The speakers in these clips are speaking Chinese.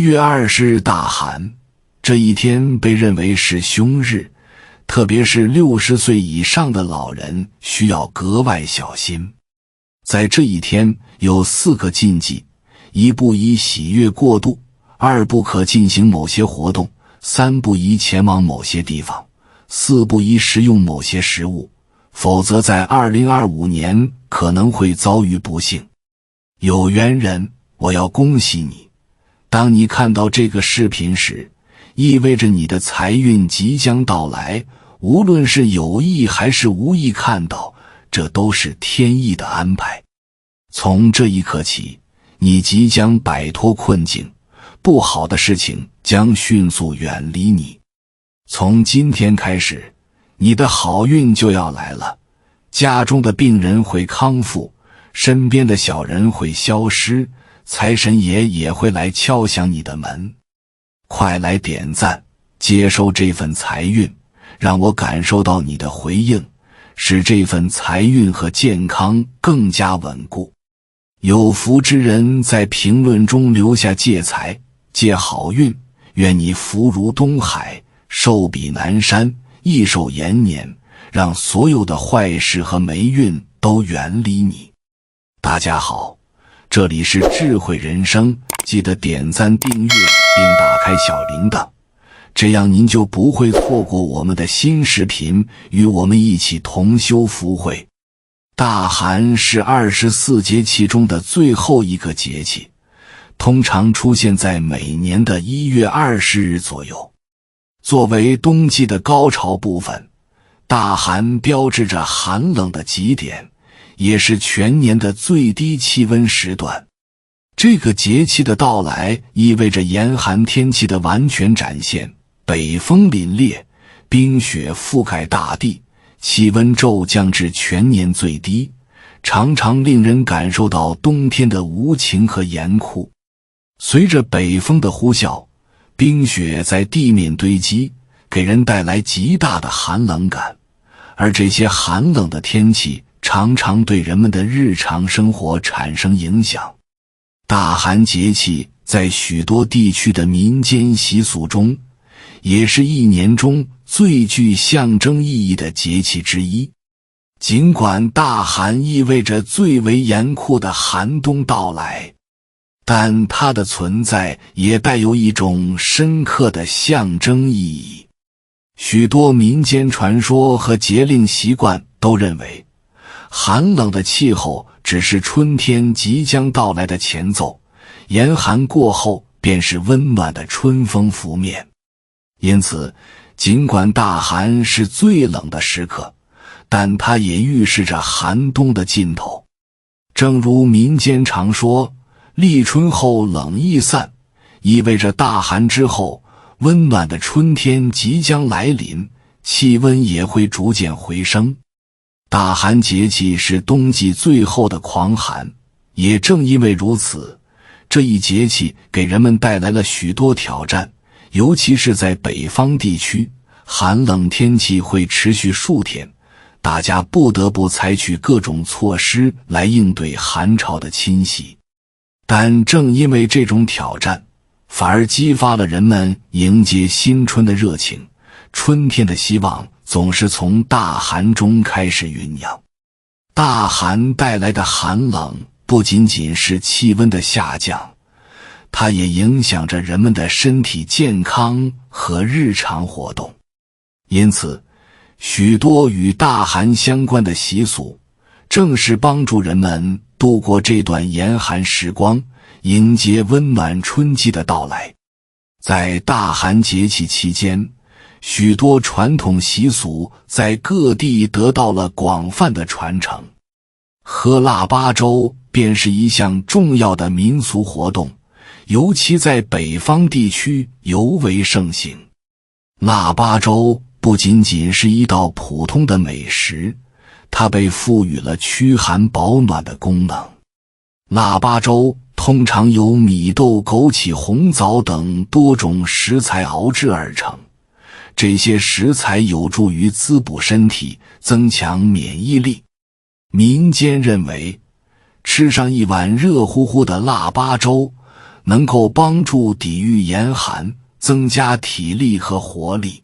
月20日大寒，这一天被认为是凶日，特别是60岁以上的老人需要格外小心。在这一天有4个禁忌：1不宜喜悦过度，2不可进行某些活动，3不宜前往某些地方，4不宜食用某些食物，否则在2025年可能会遭遇不幸。有缘人，我要恭喜你，当你看到这个视频时，意味着你的财运即将到来，无论是有意还是无意看到，这都是天意的安排。从这一刻起，你即将摆脱困境，不好的事情将迅速远离你。从今天开始，你的好运就要来了，家中的病人会康复，身边的小人会消失，财神爷也会来敲响你的门。快来点赞，接收这份财运，让我感受到你的回应，使这份财运和健康更加稳固。有福之人在评论中留下借财、借好运，愿你福如东海，寿比南山，益寿延年，让所有的坏事和霉运都远离你。大家好，这里是智慧人生，记得点赞订阅并打开小铃铛，这样您就不会错过我们的新视频，与我们一起同修福慧。大寒是24节气中的最后一个节气，通常出现在每年的1月20日左右。作为冬季的高潮部分，大寒标志着寒冷的极点，也是全年的最低气温时段。这个节气的到来意味着严寒天气的完全展现，北风凛冽，冰雪覆盖大地，气温骤降至全年最低，常常令人感受到冬天的无情和严酷。随着北风的呼啸，冰雪在地面堆积，给人带来极大的寒冷感，而这些寒冷的天气常常对人们的日常生活产生影响。大寒节气在许多地区的民间习俗中，也是一年中最具象征意义的节气之一。尽管大寒意味着最为严酷的寒冬到来，但它的存在也带有一种深刻的象征意义。许多民间传说和节令习惯都认为，寒冷的气候只是春天即将到来的前奏，严寒过后便是温暖的春风拂面。因此，尽管大寒是最冷的时刻，但它也预示着寒冬的尽头。正如民间常说，立春后冷易散，意味着大寒之后，温暖的春天即将来临，气温也会逐渐回升。大寒节气是冬季最后的狂寒，也正因为如此，这一节气给人们带来了许多挑战，尤其是在北方地区，寒冷天气会持续数天，大家不得不采取各种措施来应对寒潮的侵袭。但正因为这种挑战，反而激发了人们迎接新春的热情，春天的希望总是从大寒中开始酝酿。大寒带来的寒冷不仅仅是气温的下降，它也影响着人们的身体健康和日常活动。因此，许多与大寒相关的习俗，正是帮助人们度过这段严寒时光，迎接温暖春季的到来。在大寒节气期间，许多传统习俗在各地得到了广泛的传承。喝腊八粥便是一项重要的民俗活动，尤其在北方地区尤为盛行。腊八粥不仅仅是一道普通的美食，它被赋予了驱寒保暖的功能。腊八粥通常由米豆、枸杞、红枣等多种食材熬制而成，这些食材有助于滋补身体，增强免疫力。民间认为，吃上一碗热乎乎的腊八粥，能够帮助抵御严寒，增加体力和活力。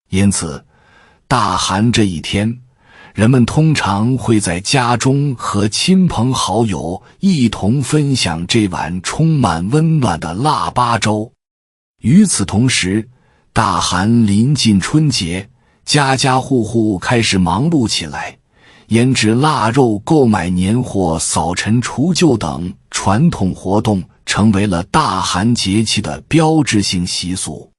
因此，大寒这一天，人们通常会在家中和亲朋好友一同分享这碗充满温暖的腊八粥。与此同时，大寒临近春节，家家户户开始忙碌起来，腌制腊肉、购买年货、扫尘除旧等传统活动成为了大寒节气的标志性习俗。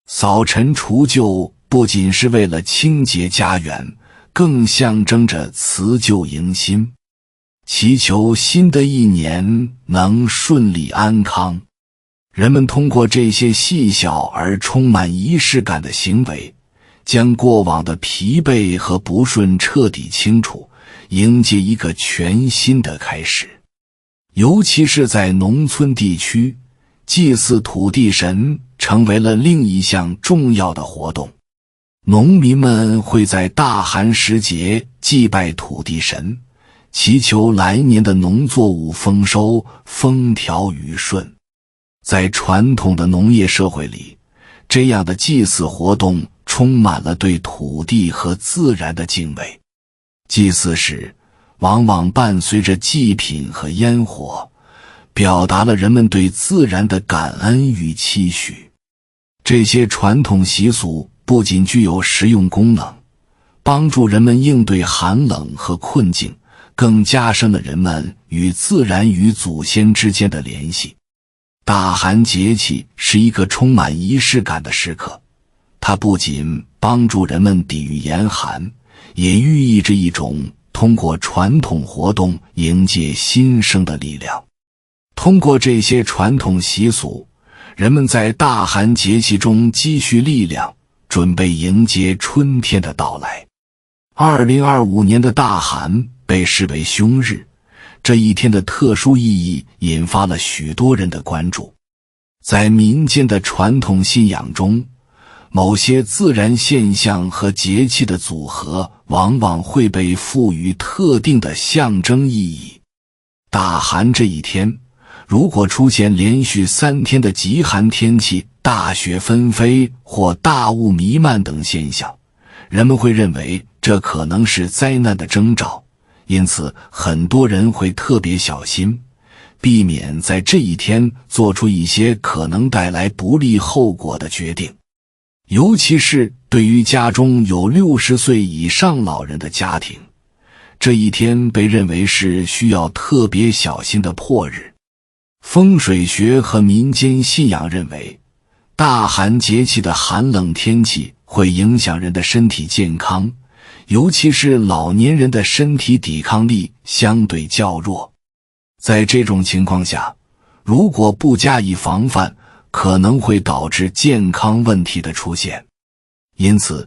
扫尘除旧不仅是为了清洁家园，更象征着辞旧迎新，祈求新的一年能顺利安康。人们通过这些细小而充满仪式感的行为，将过往的疲惫和不顺彻底清除，迎接一个全新的开始。尤其是在农村地区，祭祀土地神成为了另一项重要的活动。农民们会在大寒时节祭拜土地神，祈求来年的农作物丰收、风调雨顺。在传统的农业社会里，这样的祭祀活动充满了对土地和自然的敬畏。祭祀时往往伴随着祭品和烟火，表达了人们对自然的感恩与期许。这些传统习俗不仅具有实用功能，帮助人们应对寒冷和困境，更加深了人们与自然与祖先之间的联系。大寒节气是一个充满仪式感的时刻，它不仅帮助人们抵御严寒，也寓意着一种通过传统活动迎接新生的力量。通过这些传统习俗，人们在大寒节气中积蓄力量，准备迎接春天的到来。2025年的大寒被视为凶日，这一天的特殊意义引发了许多人的关注。在民间的传统信仰中，某些自然现象和节气的组合往往会被赋予特定的象征意义。大寒这一天，如果出现连续3天的极寒天气、大雪纷飞或大雾弥漫等现象，人们会认为这可能是灾难的征兆，因此很多人会特别小心，避免在这一天做出一些可能带来不利后果的决定。尤其是对于家中有60岁以上老人的家庭，这一天被认为是需要特别小心的破日。风水学和民间信仰认为，大寒节气的寒冷天气会影响人的身体健康，尤其是老年人的身体抵抗力相对较弱。在这种情况下，如果不加以防范，可能会导致健康问题的出现。因此，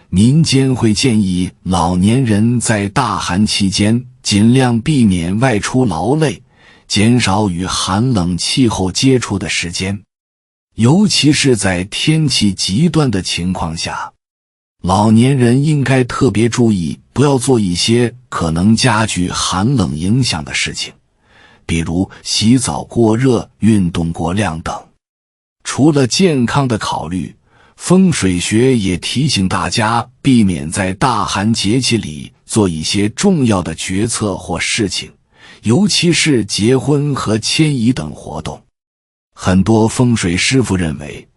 民间会建议老年人在大寒期间尽量避免外出劳累，减少与寒冷气候接触的时间。尤其是在天气极端的情况下，老年人应该特别注意，不要做一些可能加剧寒冷影响的事情，比如洗澡过热、运动过量等。除了健康的考虑，风水学也提醒大家避免在大寒节气里做一些重要的决策或事情，尤其是结婚和迁移等活动。很多风水师傅认为，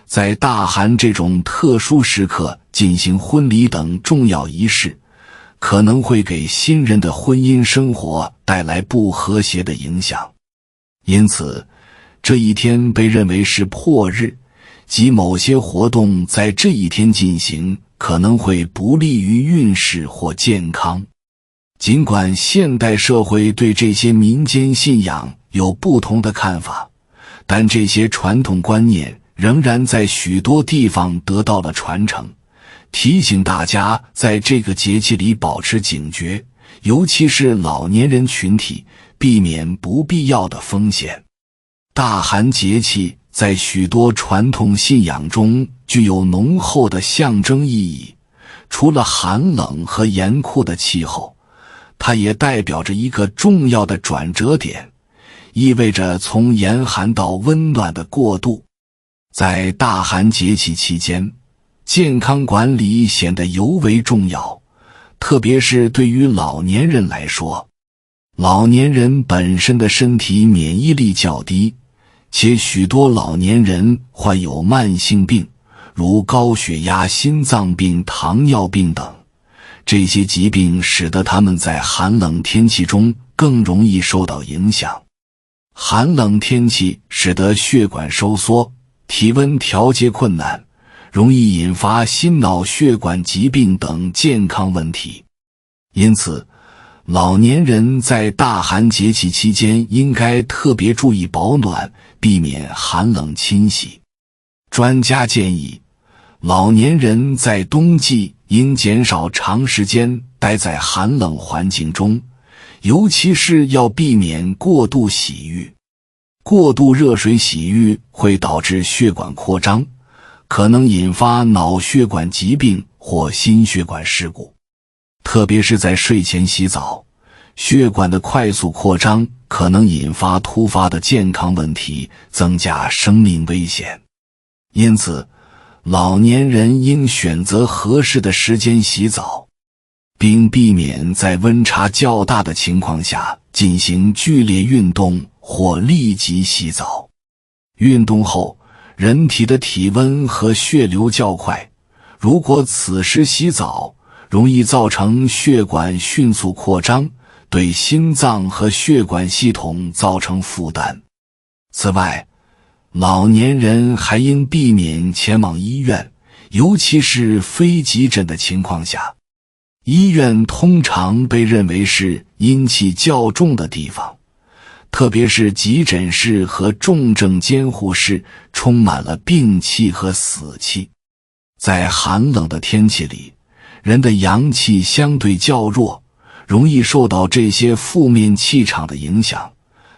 在大寒这种特殊时刻进行婚礼等重要仪式，可能会给新人的婚姻生活带来不和谐的影响。因此，这一天被认为是破日，即某些活动在这一天进行可能会不利于运势或健康。尽管现代社会对这些民间信仰有不同的看法，但这些传统观念仍然在许多地方得到了传承，提醒大家在这个节气里保持警觉，尤其是老年人群体，避免不必要的风险。大寒节气在许多传统信仰中具有浓厚的象征意义，除了寒冷和严酷的气候，它也代表着一个重要的转折点，意味着从严寒到温暖的过渡。在大寒节气期间，健康管理显得尤为重要，特别是对于老年人来说。老年人本身的身体免疫力较低，且许多老年人患有慢性病，如高血压、心脏病、糖尿病等。这些疾病使得他们在寒冷天气中更容易受到影响。寒冷天气使得血管收缩，体温调节困难，容易引发心脑血管疾病等健康问题。因此，老年人在大寒节气期间应该特别注意保暖，避免寒冷侵袭。专家建议，老年人在冬季应减少长时间待在寒冷环境中，尤其是要避免过度洗浴。过度热水洗浴会导致血管扩张，可能引发脑血管疾病或心血管事故。特别是在睡前洗澡，血管的快速扩张可能引发突发的健康问题，增加生命危险。因此，老年人应选择合适的时间洗澡，并避免在温差较大的情况下进行剧烈运动或立即洗澡。运动后，人体的体温和血流较快，如果此时洗澡，容易造成血管迅速扩张，对心脏和血管系统造成负担。此外，老年人还应避免前往医院，尤其是非急诊的情况下。医院通常被认为是阴气较重的地方，特别是急诊室和重症监护室充满了病气和死气。在寒冷的天气里，人的阳气相对较弱，容易受到这些负面气场的影响，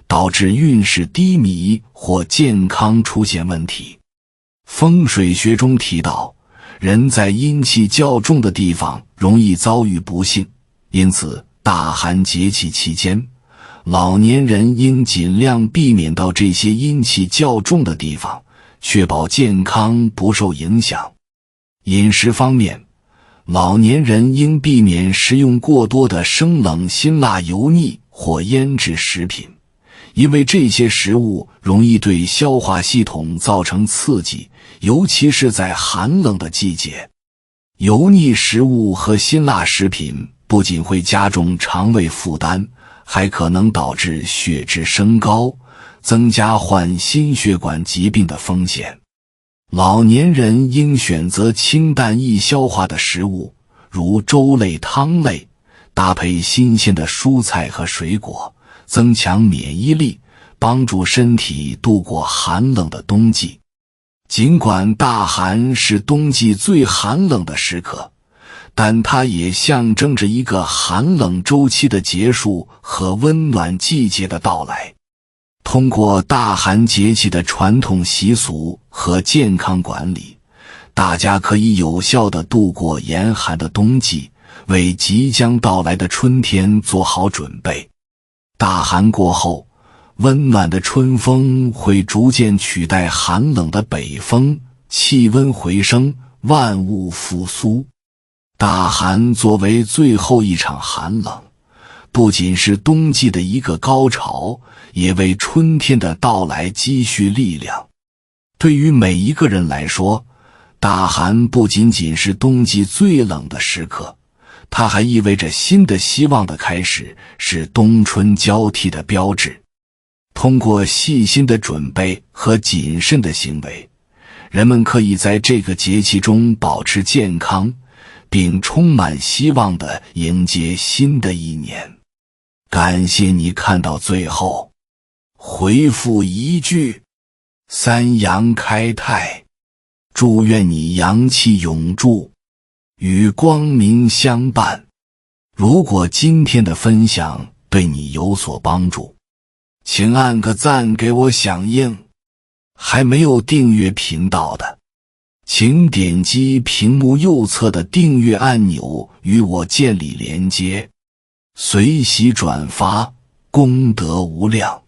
导致运势低迷或健康出现问题。风水学中提到，人在阴气较重的地方容易遭遇不幸，因此大寒节气期间，老年人应尽量避免到这些阴气较重的地方，确保健康不受影响。饮食方面，老年人应避免食用过多的生冷、辛辣、油腻或腌制食品，因为这些食物容易对消化系统造成刺激，尤其是在寒冷的季节。油腻食物和辛辣食品不仅会加重肠胃负担，还可能导致血脂升高，增加患心血管疾病的风险。老年人应选择清淡易消化的食物，如粥类、汤类，搭配新鲜的蔬菜和水果，增强免疫力，帮助身体度过寒冷的冬季。尽管大寒是冬季最寒冷的时刻，但它也象征着一个寒冷周期的结束和温暖季节的到来。通过大寒节气的传统习俗和健康管理，大家可以有效地度过严寒的冬季，为即将到来的春天做好准备。大寒过后，温暖的春风会逐渐取代寒冷的北风，气温回升，万物复苏。大寒作为最后一场寒冷，不仅是冬季的一个高潮，也为春天的到来积蓄力量。对于每一个人来说，大寒不仅仅是冬季最冷的时刻，它还意味着新的希望的开始，是冬春交替的标志。通过细心的准备和谨慎的行为，人们可以在这个节气中保持健康，并充满希望地迎接新的一年。感谢你看到最后，回复一句三阳开泰，祝愿你阳气永驻，与光明相伴。如果今天的分享对你有所帮助，请按个赞给我响应。还没有订阅频道的，请点击屏幕右侧的订阅按钮与我建立连接，随喜转发，功德无量。